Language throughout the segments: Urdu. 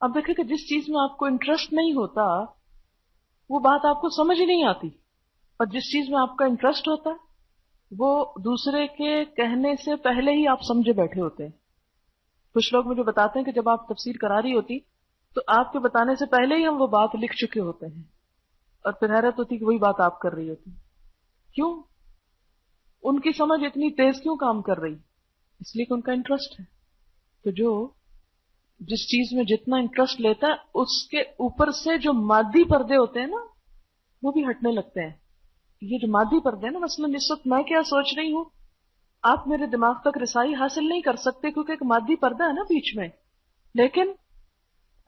اب دیکھیں کہ جس چیز میں آپ کو انٹرسٹ نہیں ہوتا وہ بات آپ کو سمجھ ہی نہیں آتی، اور جس چیز میں آپ کا انٹرسٹ ہوتا ہے وہ دوسرے کے کہنے سے پہلے ہی آپ سمجھے بیٹھے ہوتے ہیں. کچھ لوگ مجھے بتاتے ہیں کہ جب آپ تفسیر کرا رہی ہوتی تو آپ کے بتانے سے پہلے ہی ہم وہ بات لکھ چکے ہوتے ہیں، اور پھر حیرت ہوتی کہ وہی بات آپ کر رہی ہوتی. کیوں؟ ان کی سمجھ اتنی تیز کیوں کام کر رہی؟ اس لیے کہ ان کا انٹرسٹ ہے. تو جو جس چیز میں جتنا انٹرسٹ لیتا ہے اس کے اوپر سے جو مادی پردے ہوتے ہیں نا وہ بھی ہٹنے لگتے ہیں. یہ جو مادی پردے ہیں نا، مثلا اس وقت میں کیا سوچ رہی ہوں آپ میرے دماغ تک رسائی حاصل نہیں کر سکتے کیونکہ ایک مادی پردہ ہے نا بیچ میں. لیکن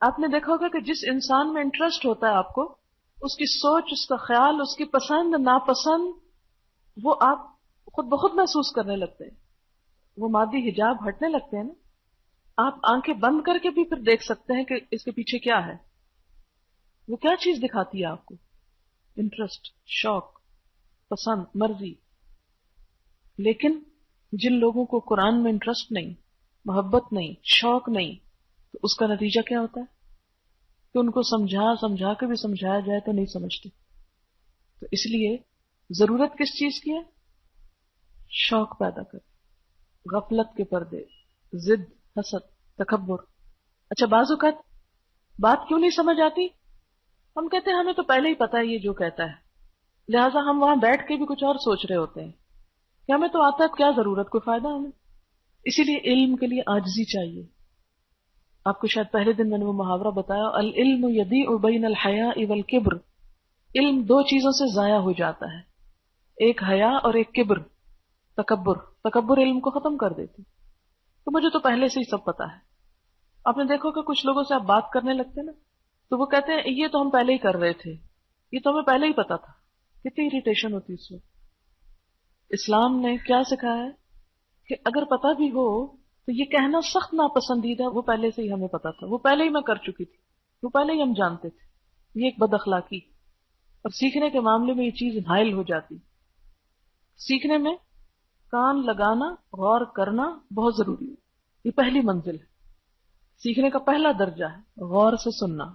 آپ نے دیکھا ہوگا کہ جس انسان میں انٹرسٹ ہوتا ہے آپ کو، اس کی سوچ، اس کا خیال، اس کی پسند ناپسند وہ آپ خود بخود محسوس کرنے لگتے ہیں. وہ مادی حجاب ہٹنے لگتے ہیں نا. آپ آنکھیں بند کر کے بھی پھر دیکھ سکتے ہیں کہ اس کے پیچھے کیا ہے. وہ کیا چیز دکھاتی ہے آپ کو؟ انٹرسٹ، شوق، پسند، مرضی. لیکن جن لوگوں کو قرآن میں انٹرسٹ نہیں، محبت نہیں، شوق نہیں، تو اس کا نتیجہ کیا ہوتا ہے کہ ان کو سمجھا کے بھی سمجھایا جائے تو نہیں سمجھتے. تو اس لیے ضرورت کس چیز کی ہے؟ شوق پیدا کر، غفلت کے پردے، ضد، حسد، تکبر. اچھا بعض اوقات بات کیوں نہیں سمجھ آتی؟ ہم کہتے ہیں ہمیں تو پہلے ہی پتا ہے یہ جو کہتا ہے، لہٰذا ہم وہاں بیٹھ کے بھی کچھ اور سوچ رہے ہوتے ہیں کہ ہمیں تو آتا ہے، کیا ضرورت، کوئی فائدہ ہمیں. اسی لیے علم کے لیے عاجزی چاہیے. آپ کو شاید پہلے دن میں نے وہ محاورہ بتایا، العلم یضیع بین الحیاء والکبر. علم دو چیزوں سے ضائع ہو جاتا ہے، ایک حیا اور ایک کبر، تکبر. تکبر علم کو ختم کر دیتی. تو مجھے تو پہلے سے ہی سب پتا ہے. آپ نے دیکھو کہ کچھ لوگوں سے آپ بات کرنے لگتے ہیں نا تو وہ کہتے ہیں یہ تو ہم پہلے ہی کر رہے تھے، یہ تو ہمیں پہلے ہی پتا تھا. کتنی اریٹیشن ہوتی اس میں. اسلام نے کیا سکھایا ہے کہ اگر پتا بھی ہو تو یہ کہنا سخت ناپسندیدہ، وہ پہلے سے ہی ہمیں پتا تھا، وہ پہلے ہی میں کر چکی تھی، وہ پہلے ہی ہم جانتے تھے. یہ ایک بد اخلاقی. اور سیکھنے کے معاملے میں یہ چیز حائل ہو جاتی. سیکھنے میں کان لگانا، غور کرنا بہت ضروری ہے. یہ پہلی منزل ہے. سیکھنے کا پہلا درجہ ہے غور سے سننا.